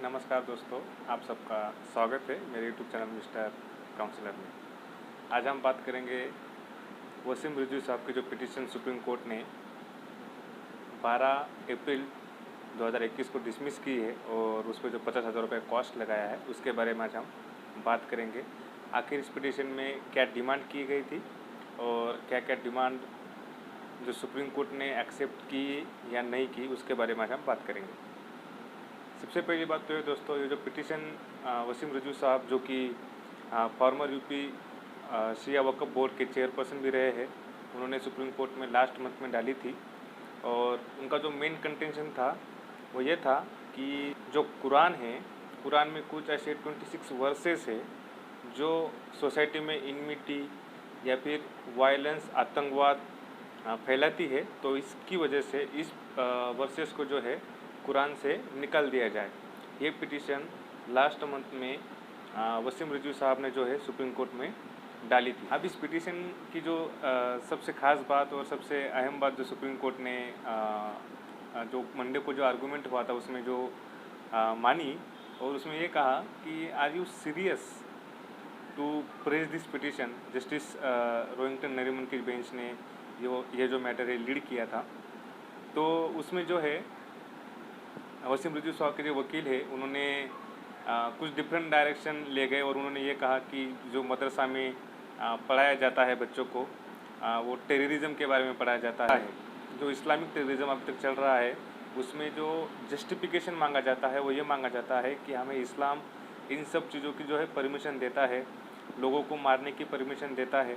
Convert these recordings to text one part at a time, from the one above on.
नमस्कार दोस्तों, आप सबका स्वागत है मेरे यूट्यूब चैनल मिस्टर काउंसलर में। आज हम बात करेंगे वसीम रिजवी साहब की जो पिटीशन सुप्रीम कोर्ट ने 12 अप्रैल 2021 को डिसमिस की है और उस पर जो 50,000 रुपये कॉस्ट लगाया है उसके बारे में आज हम बात करेंगे। आखिर इस पिटीशन में क्या डिमांड की गई थी और क्या क्या डिमांड जो सुप्रीम कोर्ट ने एक्सेप्ट की या नहीं की उसके बारे में आज हम बात करेंगे। सबसे पहली बात तो ये दोस्तों, ये जो पिटीशन वसीम रिजवी साहब जो कि farmer UP Shia Waqf board के चेयरपर्सन भी रहे हैं, उन्होंने सुप्रीम कोर्ट में लास्ट मंथ में डाली थी और उनका जो मेन कंटेंशन था वो ये था कि जो कुरान है, कुरान में कुछ ऐसे 26 वर्सेस है जो सोसाइटी में इनमिटी या फिर वायलेंस, आतंकवाद फैलाती है। तो इसकी वजह से इस वर्सेस को जो है कुरान से निकाल दिया जाए। ये पिटीशन लास्ट मंथ में वसीम रिजवी साहब ने जो है सुप्रीम कोर्ट में डाली थी। अब इस पिटीशन की जो सबसे ख़ास बात और सबसे अहम बात जो सुप्रीम कोर्ट ने जो मंडे को जो आर्गूमेंट हुआ था उसमें जो मानी और उसमें ये कहा कि are you serious to praise this petition. Justice Rohinton Nariman की बेंच ने ये जो मैटर है लीड किया था। तो उसमें जो है वसीम रिजवी साहब के जो वकील है उन्होंने कुछ डिफरेंट डायरेक्शन ले गए और उन्होंने ये कहा कि जो मदरसा में पढ़ाया जाता है बच्चों को, वो टेररिज्म के बारे में पढ़ाया जाता है। जो इस्लामिक टेररिज्म अब तक चल रहा है उसमें जो जस्टिफिकेशन मांगा जाता है वो ये मांगा जाता है कि हमें इस्लाम इन सब चीज़ों की जो है परमिशन देता है, लोगों को मारने की परमिशन देता है।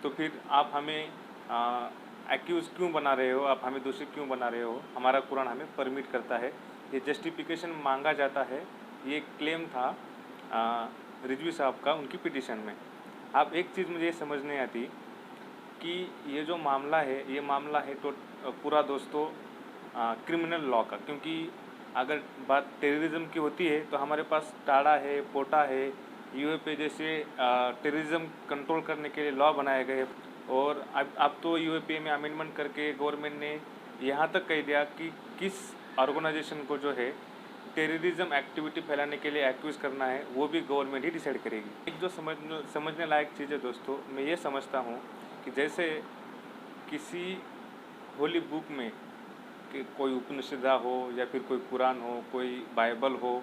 तो फिर आप हमें एक्यूज़ क्यों बना रहे हो, आप हमें दोषी क्यों बना रहे हो, हमारा कुरान हमें परमिट करता है। ये जस्टिफिकेशन मांगा जाता है, ये क्लेम था रिजवी साहब का उनकी पिटीशन में। अब एक चीज़ मुझे समझ नहीं आती कि ये जो मामला है ये मामला है तो पूरा दोस्तों क्रिमिनल लॉ का, क्योंकि अगर बात टेररिज्म की होती है तो हमारे पास टाडा है, पोटा है, यूएपी जैसे टेररिज्म कंट्रोल करने के लिए लॉ बनाए गए। और अब तो यूएपी में अमेंडमेंट करके गवर्नमेंट ने यहाँ तक कह दिया कि किस ऑर्गेनाइजेशन को जो है टेररिज्म एक्टिविटी फैलाने के लिए एक्यूज़ करना है वो भी गवर्नमेंट ही डिसाइड करेगी। एक जो समझने लायक चीज़ है दोस्तों, मैं ये समझता हूँ कि जैसे किसी होली बुक में कि कोई उपनिषद हो या फिर कोई कुरान हो, कोई बाइबल हो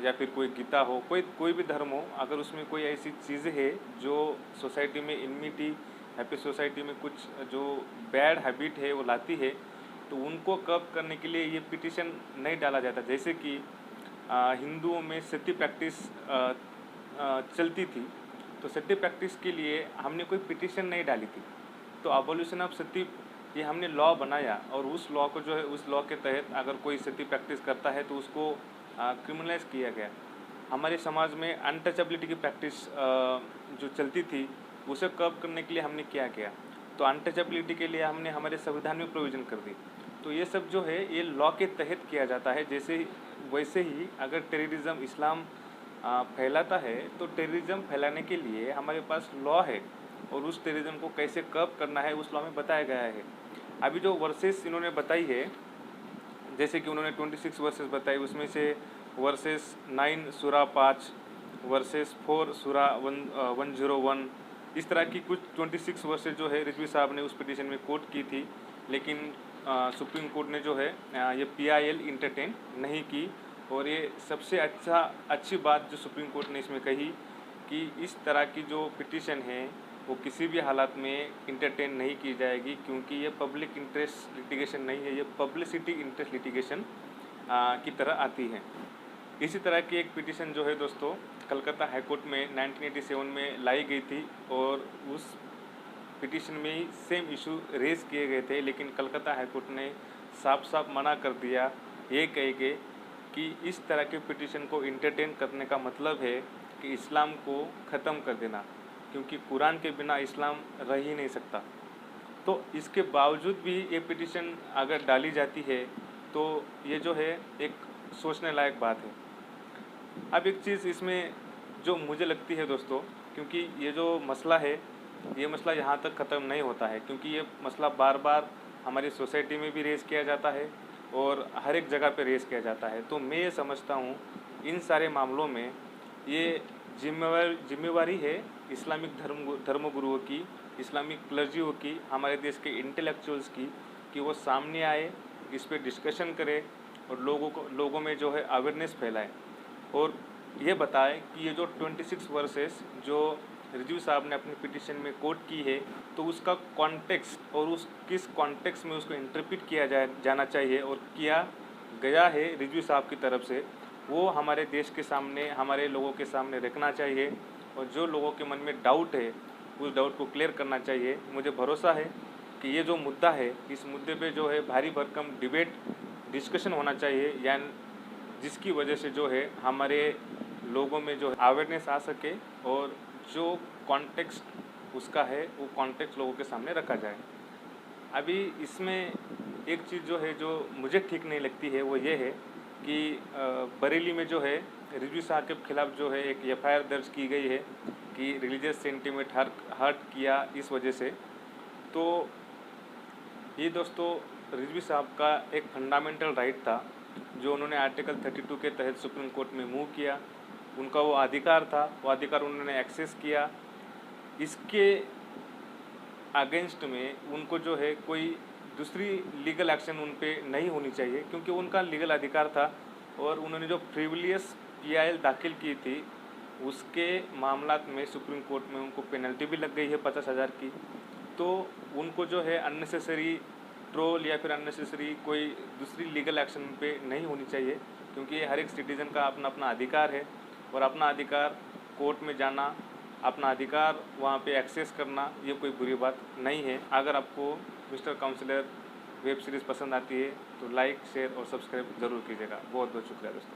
या फिर कोई गीता हो, कोई भी धर्म हो, अगर उसमें कोई ऐसी चीज़ें है जो सोसाइटी में इनमिटी या फिर सोसाइटी में कुछ जो बैड हैबिट है वो लाती है, तो उनको कर्ब करने के लिए ये पिटीशन नहीं डाला जाता। जैसे कि हिंदुओं में सती प्रैक्टिस चलती थी, तो सती प्रैक्टिस के लिए हमने कोई पिटीशन नहीं डाली थी। तो अबॉल्यूशन ऑफ सती ये हमने लॉ बनाया और उस लॉ को जो है उस लॉ के तहत अगर कोई सती प्रैक्टिस करता है तो उसको क्रिमिनलाइज किया गया। हमारे समाज में अनटचेबिलिटी की प्रैक्टिस जो चलती थी उसे कर्ब करने के लिए हमने क्या किया, तो अनटचेबिलिटी के लिए हमने हमारे संविधान में प्रोविज़न कर दी। तो ये सब जो है ये लॉ के तहत किया जाता है। वैसे ही अगर टेररिज्म इस्लाम फैलाता है तो टेररिज्म फैलाने के लिए हमारे पास लॉ है और उस टेररिज्म को कैसे कर्ब करना है उस लॉ में बताया गया है। अभी जो वर्सेस इन्होंने बताई है, जैसे कि उन्होंने 26 वर्सेस बताई, उसमें से वर्सेस 9 सूरा 5, वर्सेस 4 सूरा 101, इस तरह की कुछ 26 वर्सेस जो है रिजवी साहब ने उस पिटीशन में कोट की थी। लेकिन सुप्रीम कोर्ट ने जो है ये PIL इंटरटेन नहीं की। और ये सबसे अच्छी बात जो सुप्रीम कोर्ट ने इसमें कही कि इस तरह की जो पिटीशन है वो किसी भी हालात में इंटरटेन नहीं की जाएगी, क्योंकि ये पब्लिक इंटरेस्ट लिटिगेशन नहीं है, ये पब्लिसिटी इंटरेस्ट लिटिगेशन की तरह आती है। इसी तरह की एक पिटीशन जो है दोस्तों कलकत्ता हाई कोर्ट में 1987 में लाई गई थी और उस पिटीशन में ही सेम इशू रेज किए गए थे, लेकिन कलकत्ता हाई कोर्ट ने साफ साफ मना कर दिया, ये कह के कि इस तरह के पिटीशन को इंटरटेन करने का मतलब है कि इस्लाम को ख़त्म कर देना, क्योंकि कुरान के बिना इस्लाम रह ही नहीं सकता। तो इसके बावजूद भी ये पिटीशन अगर डाली जाती है तो ये जो है एक सोचने लायक बात है। अब एक चीज़ इसमें जो मुझे लगती है दोस्तों, क्योंकि ये जो मसला है ये मसला यहाँ तक ख़त्म नहीं होता है, क्योंकि ये मसला बार बार हमारी सोसाइटी में भी रेज़ किया जाता है और हर एक जगह पे रेस किया जाता है। तो मैं ये समझता हूँ इन सारे मामलों में ये जिम्मेवारी है इस्लामिक धर्मगुरुओं की, इस्लामिक क्लर्जियों की, हमारे देश के इंटेलेक्चुअल्स की, कि वो सामने आए, इस पे डिस्कशन करें और लोगों में जो है अवेयरनेस फैलाएं और ये बताएं कि ये जो 26 वर्सेस जो रिजवी साहब ने अपनी पिटीशन में कोट की है, तो उसका कॉन्टेक्स्ट और उस किस कॉन्टेक्स्ट में उसको इंटरप्रेट किया जाना चाहिए और किया गया है रिजवी साहब की तरफ से, वो हमारे देश के सामने, हमारे लोगों के सामने रखना चाहिए और जो लोगों के मन में डाउट है उस डाउट को क्लियर करना चाहिए। मुझे भरोसा है कि ये जो मुद्दा है, इस मुद्दे पे जो है भारी भरकम डिबेट डिस्कशन होना चाहिए, यानी जिसकी वजह से जो है हमारे लोगों में जो अवेयरनेस आ सके और जो कॉन्टेक्स्ट उसका है वो कॉन्टेक्स्ट लोगों के सामने रखा जाए। अभी इसमें एक चीज़ जो है जो मुझे ठीक नहीं लगती है वो ये है कि बरेली में जो है रिजवी साहब के खिलाफ़ जो है एक एफआईआर दर्ज की गई है कि रिलीजियस सेंटिमेंट हर्ट किया इस वजह से। तो ये दोस्तों रिजवी साहब का एक फंडामेंटल राइट था जो उन्होंने आर्टिकल 32 के तहत सुप्रीम कोर्ट में मूव किया, उनका वो अधिकार था, वो अधिकार उन्होंने एक्सेस किया। इसके अगेंस्ट में उनको जो है कोई दूसरी लीगल एक्शन उन पे नहीं होनी चाहिए क्योंकि उनका लीगल अधिकार था और उन्होंने जो फ्रीविलियस PIL दाखिल की थी उसके मामलात में सुप्रीम कोर्ट में उनको पेनल्टी भी लग गई है 50,000 की। तो उनको जो है अननेसेसरी ट्रोल या फिर अननेसेसरी कोई दूसरी लीगल एक्शन पे नहीं होनी चाहिए क्योंकि हर एक सिटीज़न का अपना अपना अधिकार है और अपना अधिकार कोर्ट में जाना, अपना अधिकार वहाँ पे एक्सेस करना, ये कोई बुरी बात नहीं है। अगर आपको मिस्टर काउंसलर वेब सीरीज़ पसंद आती है तो लाइक, शेयर और सब्सक्राइब ज़रूर कीजिएगा। बहुत बहुत शुक्रिया दोस्तों।